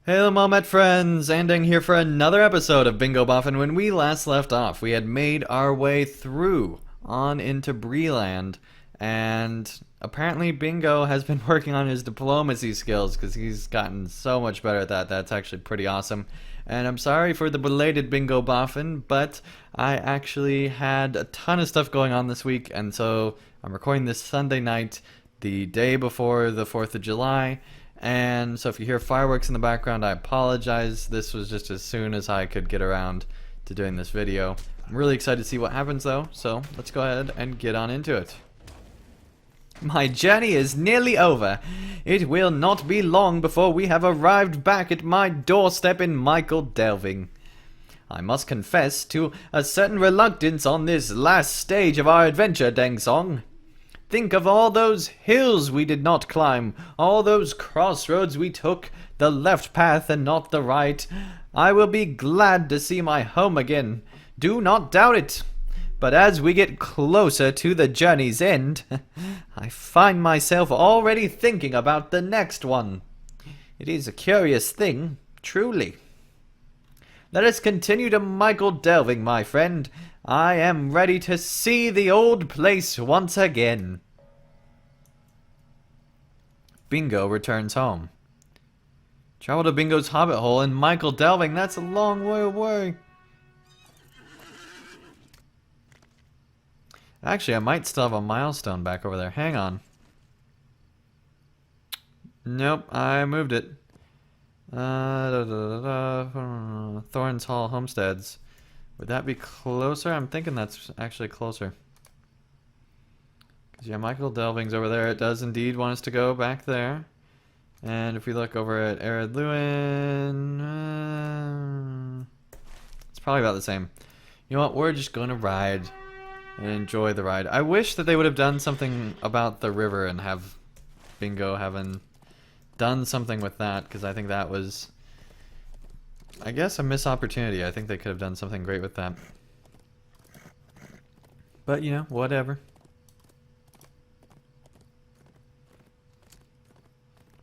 Hello Momet friends, Anding here for another episode of Bingo Boffin. When we last left off, we had made our way through on into Breeland, and apparently Bingo has been working on his diplomacy skills because he's gotten so much better at that. That's actually pretty awesome. And I'm sorry for the belated Bingo Boffin, but I actually had a ton of stuff going on this week, and so I'm recording this Sunday night, the day before the 4th of July. And so if you hear fireworks in the background, I apologize. This was just as soon as I could get around to doing this video. I'm really excited to see what happens though, so let's go ahead and get on into it. My journey is nearly over. It will not be long before we have arrived back at my doorstep in Michael Delving. I must confess to a certain reluctance on this last stage of our adventure, Deng Song. Think of all those hills we did not climb, all those crossroads we took, the left path and not the right. I will be glad to see my home again. Do not doubt it. But as we get closer to the journey's end, I find myself already thinking about the next one. It is a curious thing, truly. Let us continue to Michael Delving, my friend. I am ready to see the old place once again. Bingo returns home. Travel to Bingo's hobbit hole in Michael Delving. That's a long way away. Actually, I might still have a milestone back over there. Hang on. Nope, I moved it. Thorns Hall Homesteads. Would that be closer? I'm thinking that's actually closer. Because, yeah, Michael Delving's over there. It does indeed want us to go back there. And if we look over at Arid Lewin, it's probably about the same. You know what? We're just going to ride and enjoy the ride. I wish that they would have done something about the river and have Bingo having done something with that, because I think that was, I guess, a missed opportunity. I think they could have done something great with that. But, you know, whatever.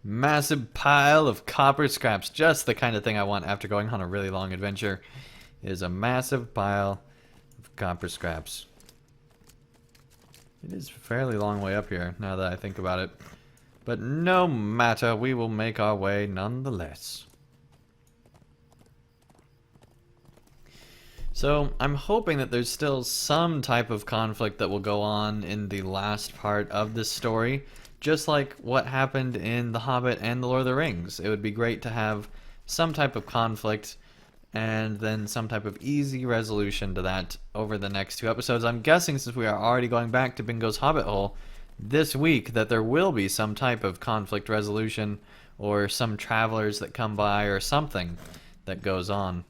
Massive pile of copper scraps. Just the kind of thing I want after going on a really long adventure. Is a massive pile of copper scraps. It is a fairly long way up here, now that I think about it. But no matter, we will make our way nonetheless. So, I'm hoping that there's still some type of conflict that will go on in the last part of this story. Just like what happened in The Hobbit and The Lord of the Rings. It would be great to have some type of conflict and then some type of easy resolution to that over the next 2 episodes. I'm guessing, since we are already going back to Bingo's Hobbit Hole this week, that there will be some type of conflict resolution or some travelers that come by or something that goes on.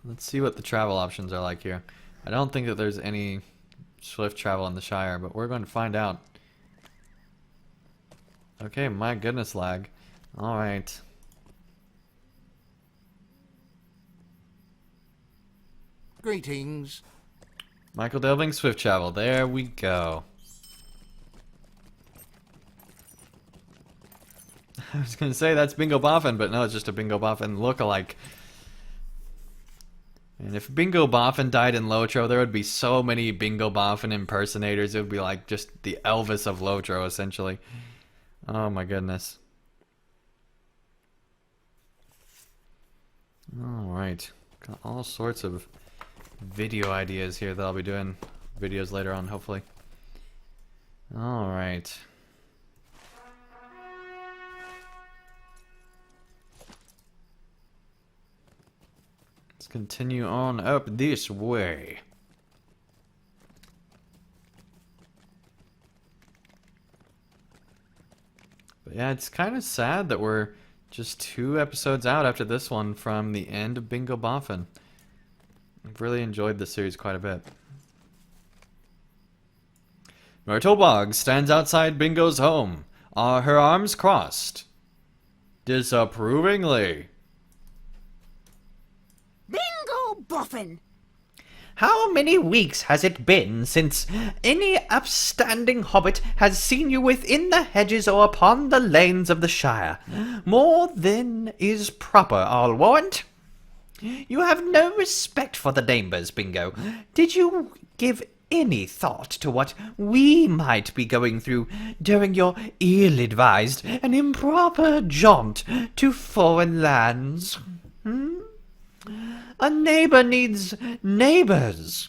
Let's see what the travel options are like here. I don't think that there's any swift travel in the Shire, but we're going to find out. Okay, my goodness, lag. Alright. Greetings. Michael Delving, swift travel. There we go. I was going to say that's Bingo Boffin, but no, it's just a Bingo Boffin look-alike. And if Bingo Boffin died in LOTRO, there would be so many Bingo Boffin impersonators. It would be like just the Elvis of LOTRO, essentially. Oh my goodness. Alright. Got all sorts of video ideas here that I'll be doing videos later on, hopefully. Alright. Let's continue on up this way. But yeah, it's kind of sad that we're just 2 episodes out after this one from the end of Bingo Boffin. I've really enjoyed this series quite a bit. Myrtle Bog stands outside Bingo's home, her arms crossed, disapprovingly. Bingo Boffin! How many weeks has it been since any upstanding hobbit has seen you within the hedges or upon the lanes of the Shire? More than is proper, I'll warrant. You have no respect for the neighbours, Bingo. Did you give any thought to what we might be going through during your ill-advised and improper jaunt to foreign lands? A neighbour needs neighbours,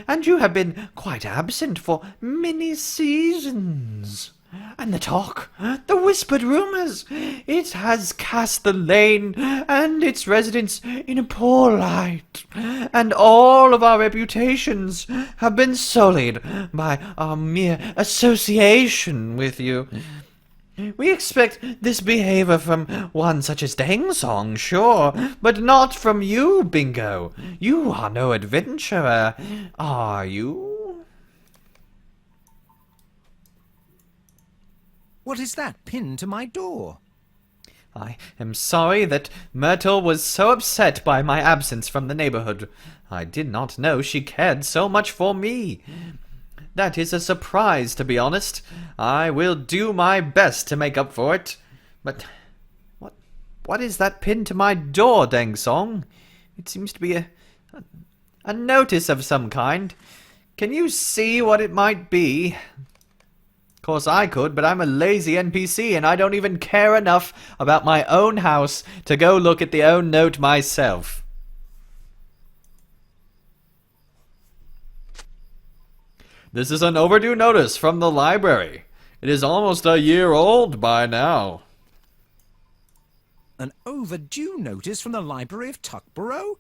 and you have been quite absent for many seasons. And the talk, the whispered rumours, it has cast the lane and its residents in a poor light, and all of our reputations have been sullied by our mere association with you. We expect this behaviour from one such as Dang Song, sure, but not from you, Bingo. You are no adventurer, are you? What is that pinned to my door? I am sorry that Myrtle was so upset by my absence from the neighbourhood. I did not know she cared so much for me. That is a surprise, to be honest. I will do my best to make up for it. But what is that pinned to my door, Dang Song? It seems to be a notice of some kind. Can you see what it might be? Of course I could, but I'm a lazy NPC and I don't even care enough about my own house to go look at the own note myself. This is an overdue notice from the library. It is almost a year old by now. An overdue notice from the Library of Tuckborough?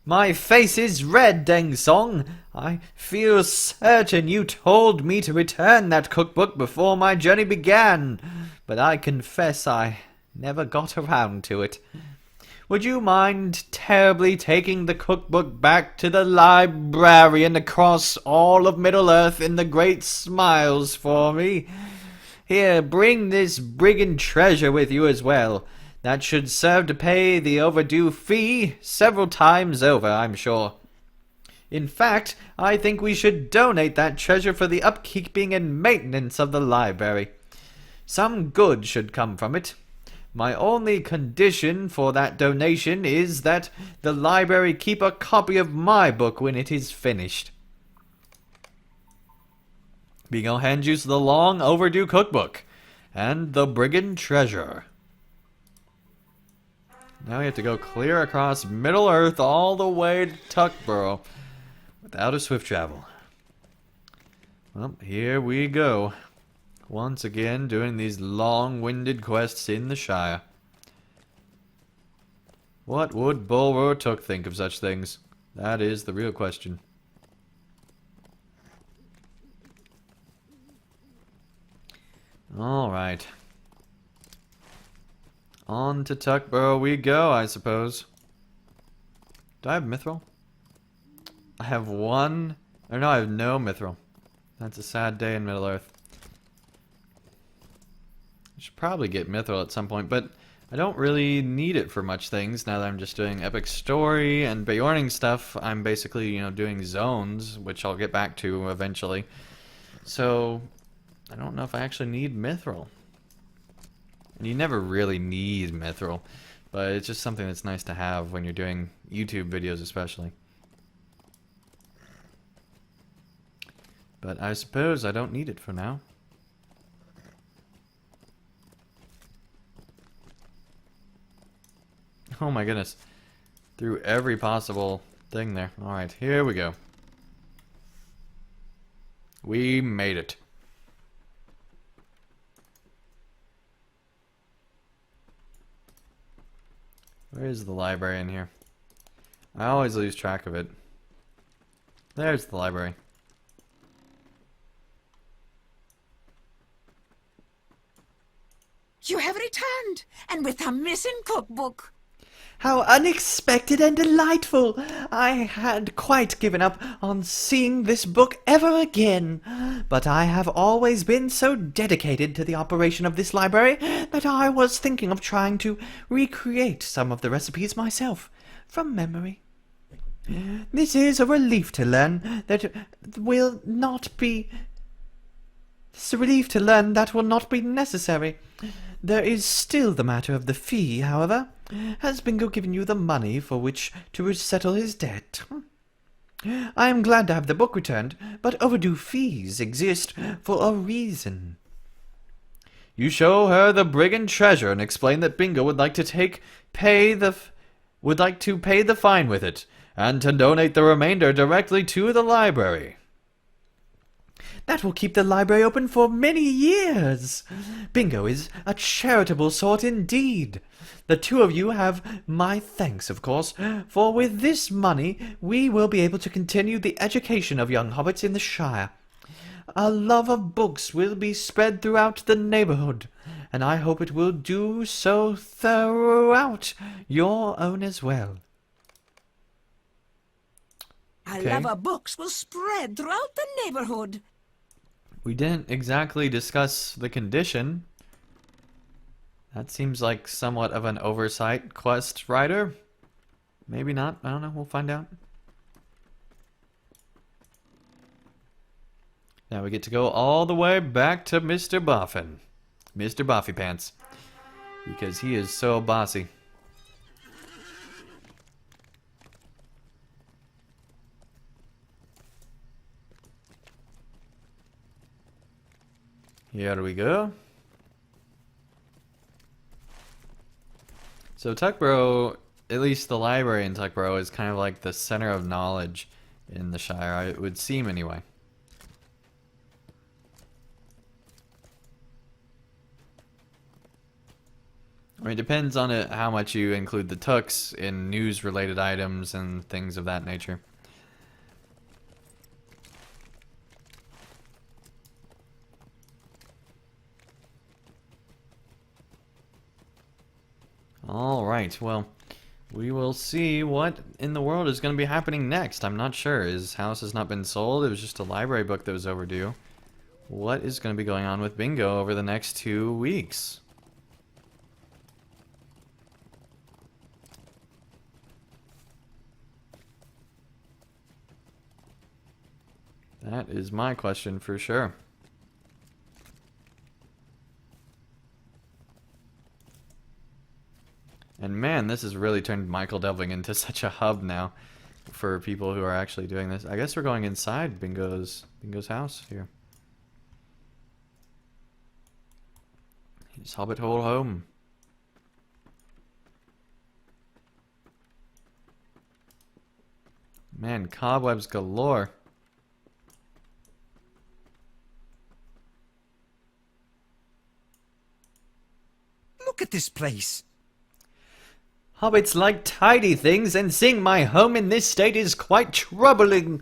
My face is red, Deng Song. I feel certain you told me to return that cookbook before my journey began, but I confess I never got around to it. Would you mind terribly taking the cookbook back to the librarian across all of Middle-earth in the Great Smiles for me? Here, bring this brigand treasure with you as well. That should serve to pay the overdue fee several times over, I'm sure. In fact, I think we should donate that treasure for the upkeeping and maintenance of the library. Some good should come from it. My only condition for that donation is that the library keep a copy of my book when it is finished. Bingo hands you the long overdue cookbook and the brigand treasure. Now we have to go clear across Middle-earth all the way to Tuckborough without a swift travel. Well, here we go. Once again, doing these long-winded quests in the Shire. What would Bulwer Took think of such things? That is the real question. Alright. On to Tuckborough we go, I suppose. Do I have mithril? I have one... Or no, I have no mithril. That's a sad day in Middle-earth. I should probably get mithril at some point, but I don't really need it for much things now that I'm just doing epic story and Beorning stuff. I'm basically, doing zones, which I'll get back to eventually. So, I don't know if I actually need mithril. And you never really need mithril, but it's just something that's nice to have when you're doing YouTube videos especially. But I suppose I don't need it for now. Oh my goodness. Through every possible thing there. Alright, here we go. We made it. Where is the library in here? I always lose track of it. There's the library. You have returned, and with a missing cookbook. How unexpected and delightful! I had quite given up on seeing this book ever again, but I have always been so dedicated to the operation of this library that I was thinking of trying to recreate some of the recipes myself, from memory. This is a relief to learn that will not be... It's a relief to learn that will not be necessary. There is still the matter of the fee, however. Has Bingo given you the money for which to settle his debt? I am glad to have the book returned, but overdue fees exist for a reason. You show her the brigand treasure and explain that Bingo would like to pay the fine with it, and to donate the remainder directly to the library. That will keep the library open for many years. Bingo is a charitable sort indeed. The two of you have my thanks, of course, for with this money we will be able to continue the education of young hobbits in the Shire. A love of books will be spread throughout the neighborhood, and I hope it will do so throughout your own as well. A Okay. love of books will spread throughout the neighborhood. We didn't exactly discuss the condition. That seems like somewhat of an oversight, quest writer. Maybe not. I don't know. We'll find out. Now we get to go all the way back to Mr. Boffin. Mr. Boffy Pants. Because he is so bossy. Here we go. So Tuckborough, at least the library in Tuckborough, is kind of like the center of knowledge in the Shire, it would seem anyway. I mean, it depends on it, how much you include the Tooks in news-related items and things of that nature. Alright, well, we will see what in the world is going to be happening next. I'm not sure. His house has not been sold. It was just a library book that was overdue. What is going to be going on with Bingo over the next 2 weeks? That is my question for sure. And man, this has really turned Michael Delving into such a hub now for people who are actually doing this. I guess we're going inside Bingo's house here. His hobbit hole home. Man, cobwebs galore. Look at this place. Hobbits like tidy things, and seeing my home in this state is quite troubling.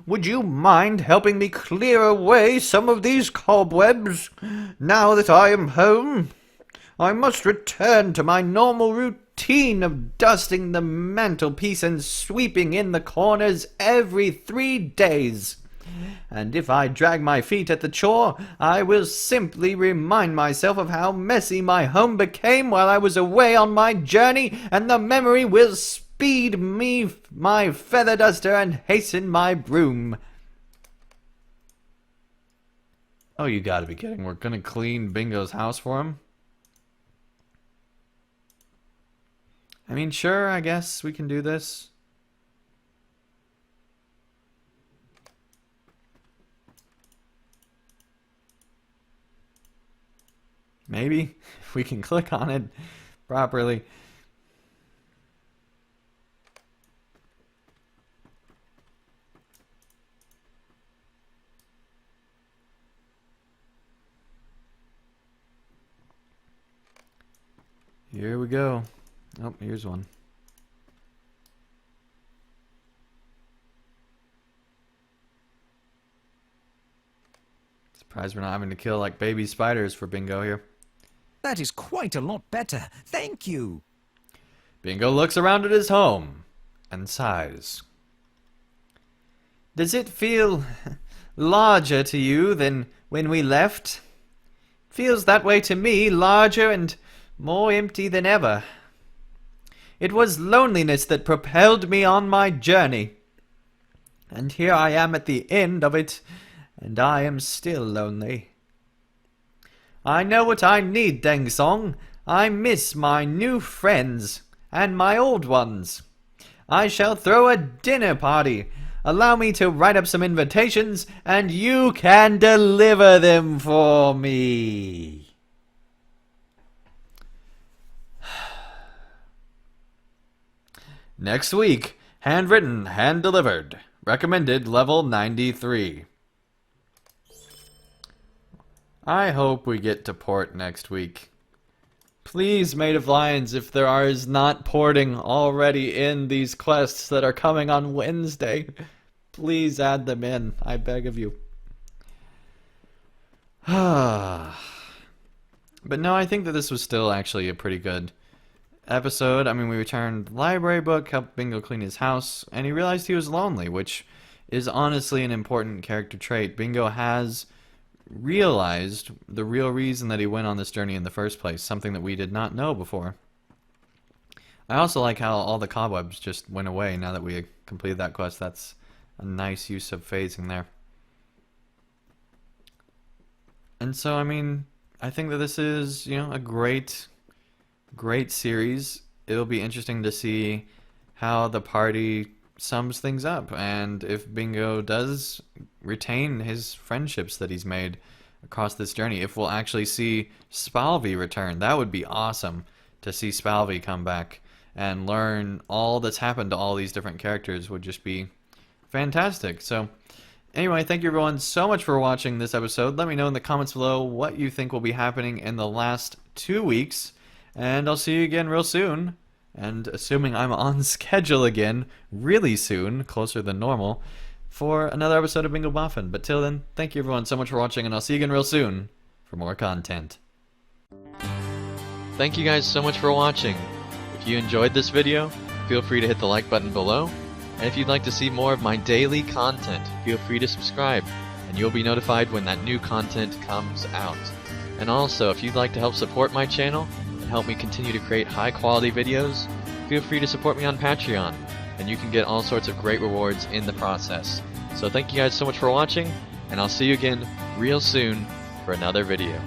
Would you mind helping me clear away some of these cobwebs? Now that I am home, I must return to my normal routine of dusting the mantelpiece and sweeping in the corners every 3 days. And if I drag my feet at the chore, I will simply remind myself of how messy my home became while I was away on my journey, and the memory will speed me my feather duster and hasten my broom. Oh, you gotta be kidding. We're gonna clean Bingo's house for him? I mean, sure, I guess we can do this. Maybe, if we can click on it properly. Here we go. Oh, here's one. Surprised we're not having to kill like baby spiders for Bingo here. That is quite a lot better. Thank you. Bingo looks around at his home and sighs. Does it feel larger to you than when we left? Feels that way to me, larger and more empty than ever. It was loneliness that propelled me on my journey. And here I am at the end of it, and I am still lonely. I know what I need, Deng Song. I miss my new friends and my old ones. I shall throw a dinner party. Allow me to write up some invitations, and you can deliver them for me. Next week, handwritten, hand-delivered. Recommended level 93. I hope we get to port next week. Please, Maid of Lions, if there is not porting already in these quests that are coming on Wednesday, please add them in. I beg of you. But no, I think that this was still actually a pretty good episode. I mean, we returned the library book, helped Bingo clean his house, and he realized he was lonely, which is honestly an important character trait. Bingo has realized the real reason that he went on this journey in the first place, something that we did not know before. I also like how all the cobwebs just went away now that we completed that quest. That's a nice use of phasing there. And so, I mean, I think that this is, you know, a great series. It'll be interesting to see how the party sums things up, and if Bingo does retain his friendships that he's made across this journey, if we'll actually see Spalvey return. That would be awesome to see Spalvey come back and learn all that's happened to all these different characters. Would just be fantastic. So anyway, thank you everyone so much for watching this episode. Let me know in the comments below what you think will be happening in the last 2 weeks, and I'll see you again real soon. And assuming I'm on schedule again really soon, closer than normal, for another episode of Bingo Boffin. But till then, thank you everyone so much for watching, and I'll see you again real soon for more content. Thank you guys so much for watching. If you enjoyed this video, feel free to hit the like button below. And if you'd like to see more of my daily content, feel free to subscribe, and you'll be notified when that new content comes out. And also, if you'd like to help support my channel, help me continue to create high quality videos, feel free to support me on Patreon, and you can get all sorts of great rewards in the process. So thank you guys so much for watching, and I'll see you again real soon for another video.